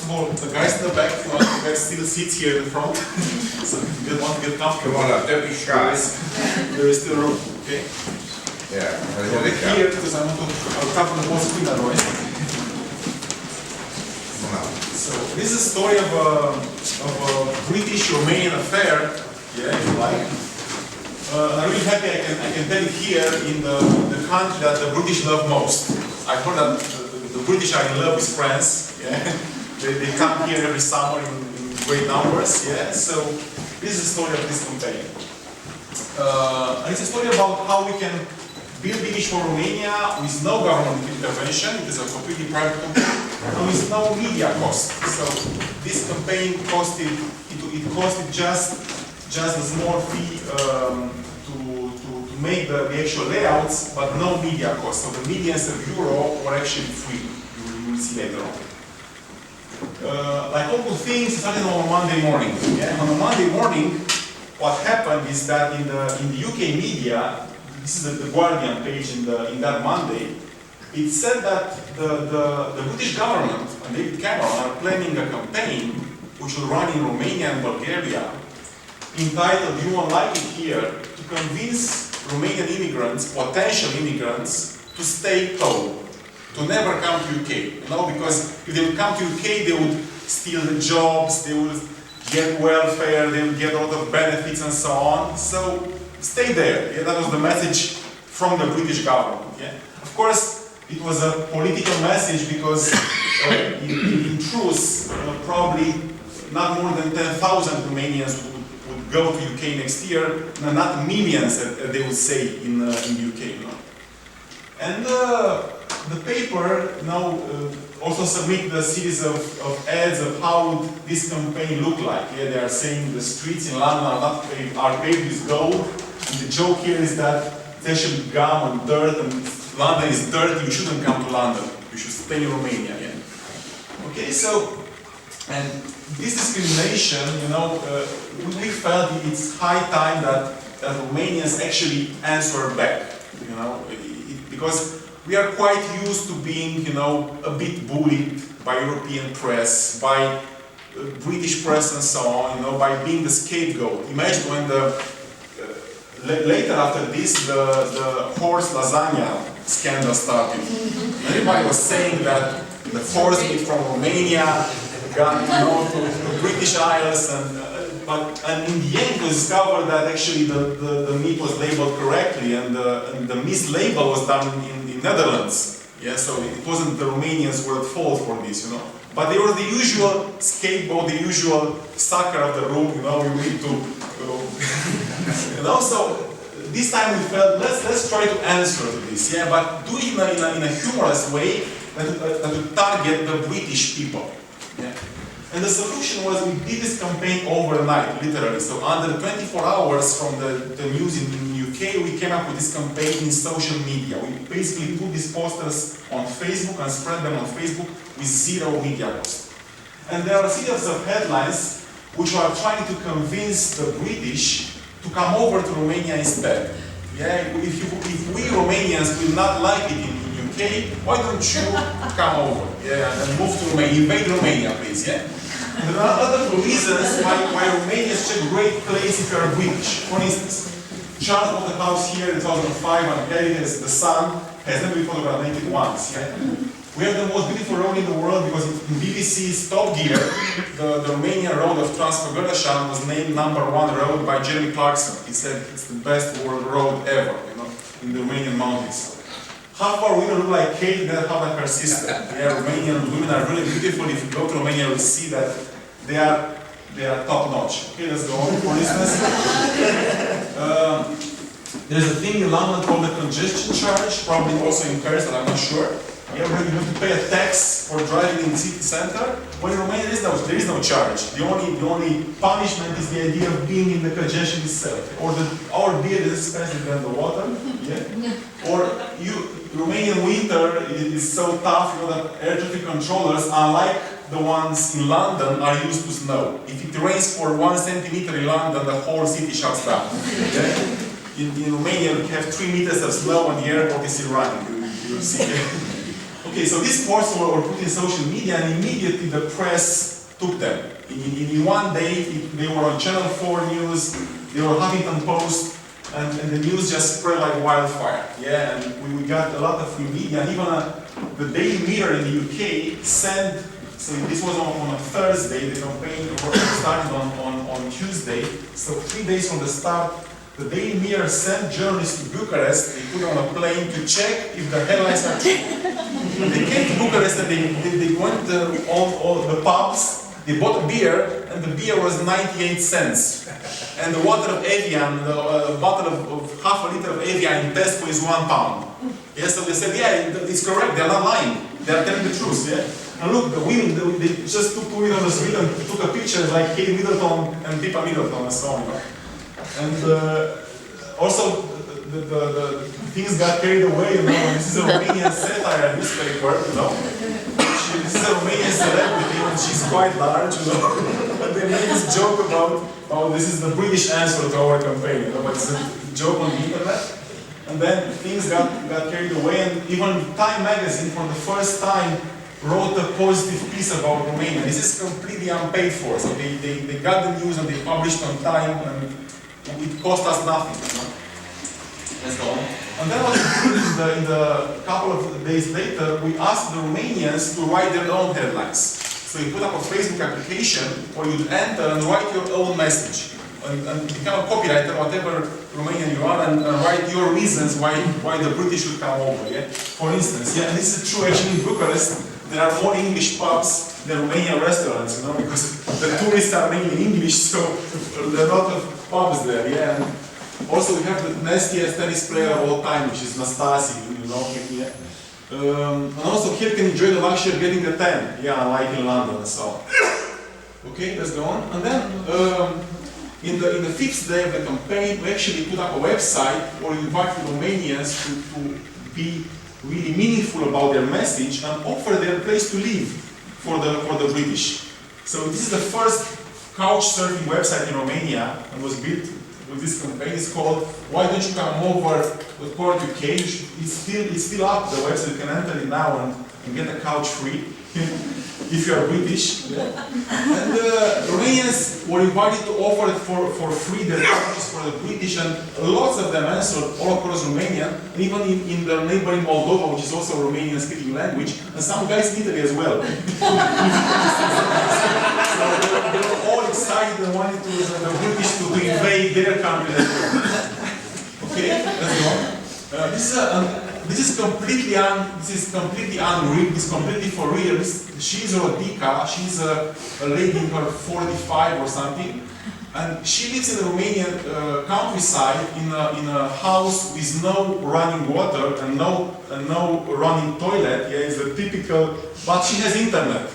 first of all, the guys in the back, you know, the guys still sits here in the front. So if you want to get comfortable. Come on up, don't be shy. There is still room, okay? Yeah, Here, because I want to cover the whole screen otherwise. So this is a story of a British-Romanian affair, yeah, if you like. I'm really happy I can tell it here in the country that the British love most. I heard that the British are in love with France. Yeah, they come here every summer in great numbers. Yeah, so this is the story of this campaign. And it's a story about how we can build British for Romania with no government intervention. It is a completely private campaign and with no media cost. So this campaign costed just a small fee to make the actual layouts, but no media cost. So the medians of Euro were actually free. You will see later on. Like all good things, started on a Monday morning. Yeah? On a Monday morning, what happened is that in the UK media, this is the Guardian page in that Monday, it said that the British government and David Cameron are planning a campaign which will run in Romania and Bulgaria, entitled "You Won't Like It Here," to convince Romanian immigrants, potential immigrants, to stay home, to never come to UK. You know, because if they would come to UK, they would steal the jobs, they would get welfare, they would get a lot of benefits and so on. So stay there. Yeah, that was the message from the British government. Yeah. Of course, it was a political message because in truth, probably not more than 10,000 Romanians would go to UK next year, not millions, they would say in UK. You know. And the paper also submitted a series of ads of how this campaign looked like. Yeah, they are saying the streets in London are paved with gold. And the joke here is that it's actually gum and dirt, and London is dirty. You shouldn't come to London. You should stay in Romania. Yeah. Okay, so and this discrimination, you know, we felt it's high time that Romanians actually answer back. You know, because we are quite used to being, you know, a bit bullied by European press, by British press and so on, you know, by being the scapegoat. Imagine when later after this, the horse lasagna scandal started. Everybody was saying that the horse meat from Romania got, you know, to British Isles, and in the end it was discovered that actually the meat was labeled correctly, and the mislabel was done in Netherlands. Yeah, so it wasn't the Romanians who were at fault for this, you know. But they were the usual scapegoat, the usual sucker of the room, you know, we need to you know, so this time we felt, let's try to answer to this, yeah, but do it in a humorous way that would target the British people. Yeah. And the solution was we did this campaign overnight, literally. So under 24 hours from the news in the UK, we came up with this campaign in social media. We basically put these posters on Facebook and spread them on Facebook with zero media cost. And there are a series of headlines which are trying to convince the British to come over to Romania instead. Yeah, if we Romanians will not like it in UK, why don't you come over? Yeah, and move to Romania, invade Romania, please. Yeah. There are other reasons why Romania is such a great place if you are British. For instance, Charles bought a house here in 2005 and carried it as the sun, has never been photographed naked once. Yeah? We have the most beautiful road in the world because in BBC's Top Gear, the Romanian road of Transfăgărășan was named #1 road by Jeremy Clarkson. He said it's the best world road ever, you know, in the Romanian mountains. Half our women look like Kate and half like her sister. Yeah, Romanian women are really beautiful. If you go to Romania, you'll see that they are top notch. Okay, let's go on. For instance, there's a thing in London called the congestion charge, probably also in Paris, but I'm not sure. Yeah, you have to pay a tax for driving in the city center. When in Romania there is no charge. The only punishment is the idea of being in the congestion itself. Or our beer is expensive than the water. Yeah. Or Romanian winter is so tough, you know, that air traffic controllers, unlike the ones in London, are used to snow. If it rains for 1 centimeter in London, the whole city shuts down. Okay? In Romania, we have 3 meters of snow and the airport is still running. You'll see. Okay, so these posts were put in social media, and immediately the press took them. In one day, they were on Channel 4 News, they were Huffington Post, and the news just spread like wildfire. Yeah, and we got a lot of free media, and even the Daily Mirror in the UK sent, so this was on a Thursday, the campaign started on Tuesday, so 3 days from the start, the Daily Mirror sent journalists to Bucharest, they put them on a plane to check if the headlines are true. They came to Bucharest and they went on all the pubs, they bought a beer, and the beer was 98 cents. And the water of Evian, a bottle of half a liter of Evian in Tesco is £1. Yes, so they said, yeah, it's correct, they're not lying. They're telling the truth, yeah? And look, the women, they just took 2 women on the street and took a picture like Kate Middleton and Pippa Middleton and so on. And also, the things got carried away, you know, and this is a Romanian satire newspaper, you know. This is a Romanian celebrity, and she's quite large, you know. And they made this joke about, oh, this is the British answer to our campaign, you know, but it's a joke on the internet. And then things got carried away, and even Time magazine, for the first time, wrote a positive piece about Romania. This is completely unpaid for, so they got the news and they published on time, and it cost us nothing, you know. Let's go on. And then what we did in the couple of days later, we asked the Romanians to write their own headlines. So you put up a Facebook application, or you'd enter and write your own message. And become a copywriter, whatever Romanian you are, and write your reasons why the British should come over, yeah? For instance, yeah, and this is true actually in Bucharest, there are more English pubs than Romanian restaurants, you know, because the tourists are mainly English, so there are a lot of pubs there, yeah? And also, we have the nastiest tennis player of all time, which is Nastasi, you know him, yeah? And also here you can enjoy the luxury of getting a tan, yeah, like in London and so on. Okay, let's go on. And then, in the 5th day of the campaign, we actually put up a website where we invite Romanians to be really meaningful about their message and offer their place to live for the British. So this is the first couch surfing website in Romania and was built with this campaign. It's called "Why Don't You Come Over with Port UK?" It's still up, the website. You can enter it now and get a couch free if you are British. Yeah. And Romanians were invited to offer it for free their couches for the British, and lots of them answered all across Romania, and even in the neighboring Moldova, which is also a Romanian-speaking language, and some guys in Italy as well. So they were all excited and wanted the British to invade their country as well. Okay, let's go on. This is completely unreal. It's completely for real. She's Rodica. She's a lady in her 45 or something, and she lives in the Romanian countryside in a house with no running water and no running toilet. Yeah, it's a typical. But she has internet.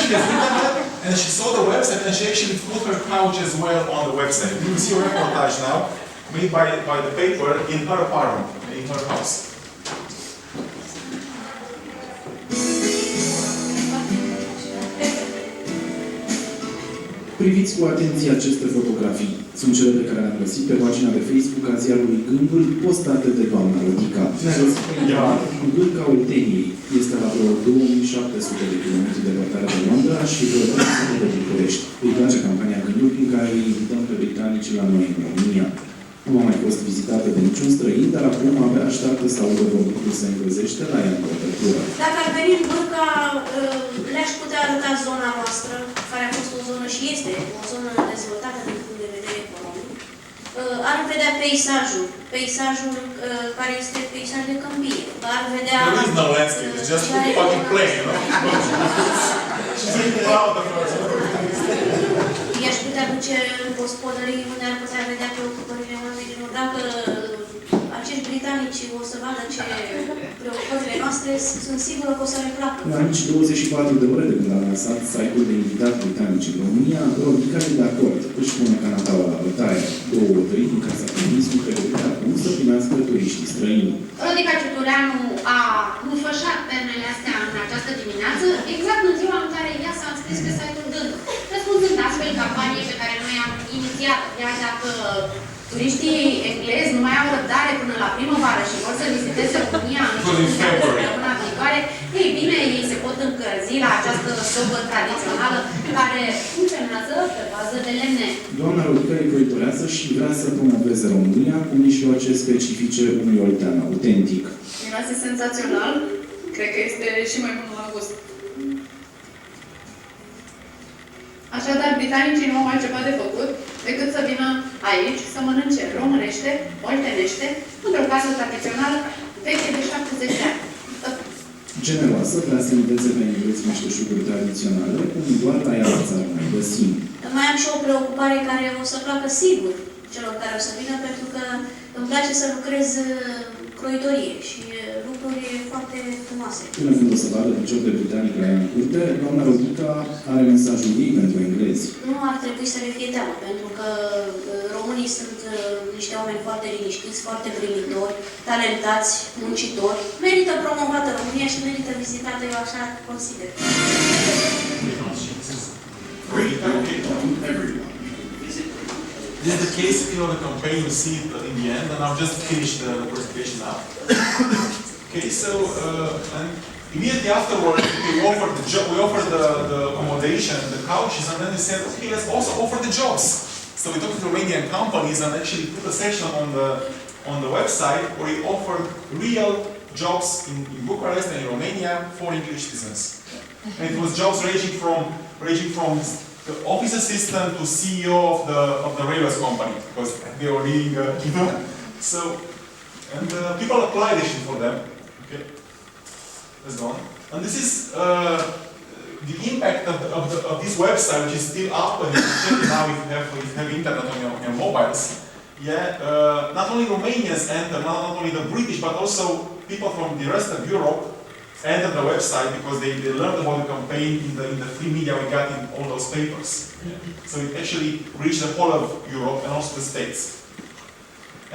She has internet, and she saw the website, and she actually put her couch as well on the website. You will see a reportage now made by the paper in her apartment, in her house. Priviți cu atenție aceste fotografii. Sunt cele pe care le-am găsit pe pagina de Facebook a ziarului Gângul, postate de doamna Rodica. Gâlca Olteniei este la vreo 2700 de km departare de Londra și vreo 300 de București. Îi place campania Gândul prin care îi invităm pe britanici la noi în România. Nu a mai fost vizitată de niciun străin, dar acum abia așteaptă să audă vorbitul se îngrăzește la ea în protectură. Dacă ar veni în Gâlca, le-aș putea arăta zona noastră, care a fost o zonă și este o zonă dezvoltată din punct de vedere economic. Ar vedea peisajul care este peisaj de câmpie. Ar vedea... There is no landscape, it's just fucking plain, you know? She's really proud of herself. I-aș putea duce în gospodării unde ar putea vedea preocupările oamenilor. Dacă acești britanici o să vadă ce preocupările noastre, sunt sigură că o să le placă. La nici 24 de ore de când a lansat site-ul de invitat britanici în România, Rodica e de acord. Își pune canapela la bătaie. 2 ori din casa comunismului pregătită acum să primească turiștii străini. Rodica Ciutureanu a înfășat pernele astea în această dimineață, exact în ziua în care ea s-a înscris pe site-ul Gândul, răspunzând astfel campaniei pe care noi am inițiat. Iar dacă turiștii englezi nu mai au răbdare până la primăvară și vor să viziteze România în săptămâna viitoare, întrebare. Ei bine, ei se pot încălzi la această sobă tradițională care funcționează pe bază de lemne. Doamna Rodica e proiectorează și vrea să promoveze România cu mijloace specifice unui oltean autentic. Miroase senzațional. Cred că este și mai bun la gust. Așadar, britanicii nu au altceva de făcut decât să vină aici, să mănânce românește, oltenește, într-o casă tradițională veche de 70 de ani. Generoasă, vrea să învețe pe englezi meșteșuguri tradiționale, cum doar la ea la țară mai găsim. Mai am și o preocupare care o să placă sigur celor care o să vină, pentru că îmi place să lucrez croitorie și lucruri foarte frumoase. Până când o să vadă picior de britanic la ea în curte, doamna Rodica are mesajul ei pentru englezi. Nu ar trebui să le fie teamă, pentru că românii sunt niște oameni foarte liniștiți, foarte primitori, talentați, muncitori. Merită promovată România și merită vizitată, eu așa consider. This is the case, the campaign, you see it in the end, and I've just finished the presentation now. Okay, so and immediately afterwards, we offered the accommodation, the couches, and then we said, okay, let's also offer the jobs. So we talked to Romanian companies and actually put a section on the website where we offered real jobs in Bucharest and in Romania for English citizens. And it was jobs ranging from the office assistant to CEO of the railways company, because they were needing so, and people applied actually for them. Okay, let's go on. And this is the impact of this website, which is still up, and you can check it now if you have internet on your mobiles. Yeah, not only Romanians enter, not only the British, but also people from the rest of Europe entered the website because they learned about the campaign in the free media we got in all those papers. Yeah. So it actually reached the whole of Europe and also the States.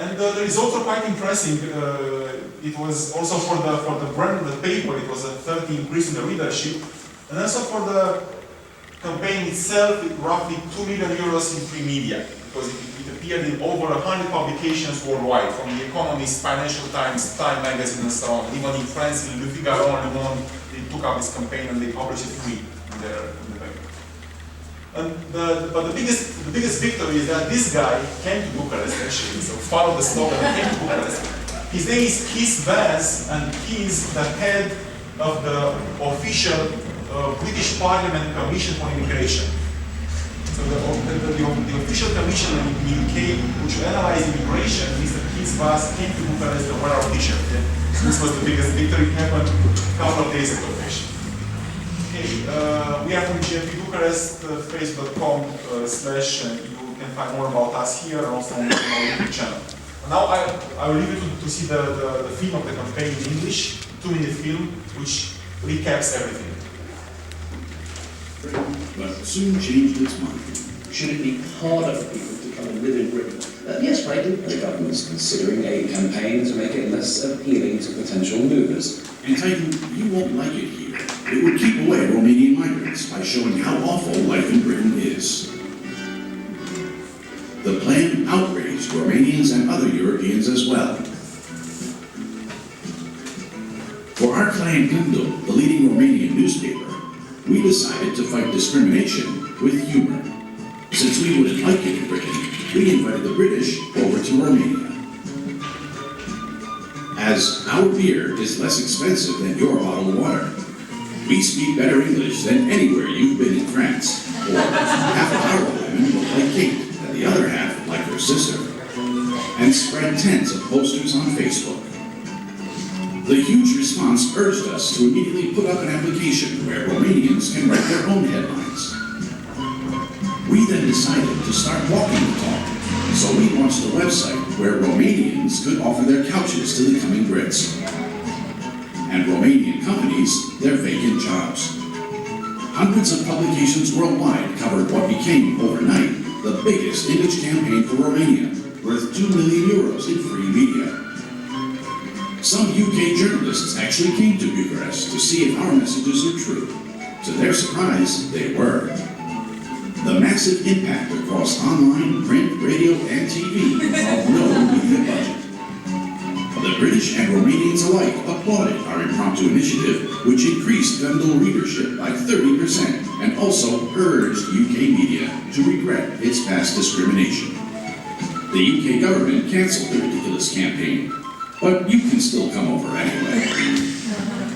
And the results are quite impressive. It was also for the brand of the paper, it was a 30% increase in the readership. And also for the campaign itself, roughly 2 million euros in free media, because it appeared in over 100 publications worldwide, from The Economist, Financial Times, Time magazine, and so on. Even in France, in Le Figaro and Le Monde, they took up this campaign and they published it free in the paper. And but the biggest victory is that this guy came to Bucharest actually, so followed the slogan and came to Bucharest. His name is Kees Vance, and he is the head of the official British Parliament Commission for Immigration. So the official commission in the UK, which analyze immigration, Mr. Kees Vance came to Bucharest to wear our t-shirt. Yeah? So this was the biggest victory. It happened a couple of days ago actually. Okay, we are from GMP Bucharest, facebook.com/ and you can find more about us here and also on our YouTube channel. Now I will leave you to see the film of the campaign in English, 2-minute film, which recaps everything. But soon changed its mind. Should it be harder for people to come and live in Britain? Yes, frankly, the government is considering a campaign to make it less appealing to potential movers. Entitled, "You Won't Like It Here," it would keep away Romanian migrants by showing how awful life in Britain is. The plan outraged Romanians and other Europeans as well. For our client Gândul, the leading Romanian newspaper, we decided to fight discrimination with humor. Since we wouldn't like it in Britain, we invited the British over to Romania. As our beer is less expensive than your bottled water, we speak better English than anywhere you've been in France. Or half of our women look like Kate, and the other half like her sister. And spread tens of posters on Facebook. The huge response urged us to immediately put up an application where Romanians can write their own headlines. We then decided to start walking the talk, so we launched a website where Romanians could offer their couches to the coming Brits, and Romanian companies their vacant jobs. Hundreds of publications worldwide covered what became overnight the biggest image campaign for Romania, worth 2 million euros in free media. Some UK journalists actually came to Bucharest to see if our messages are true. To their surprise, they were. The massive impact across online, print, radio, and TV involved no media budget. The British and Romanians alike applauded our impromptu initiative, which increased Gundel readership by 30% and also urged UK media to regret its past discrimination. The UK government cancelled the ridiculous campaign, but you can still come over anyway.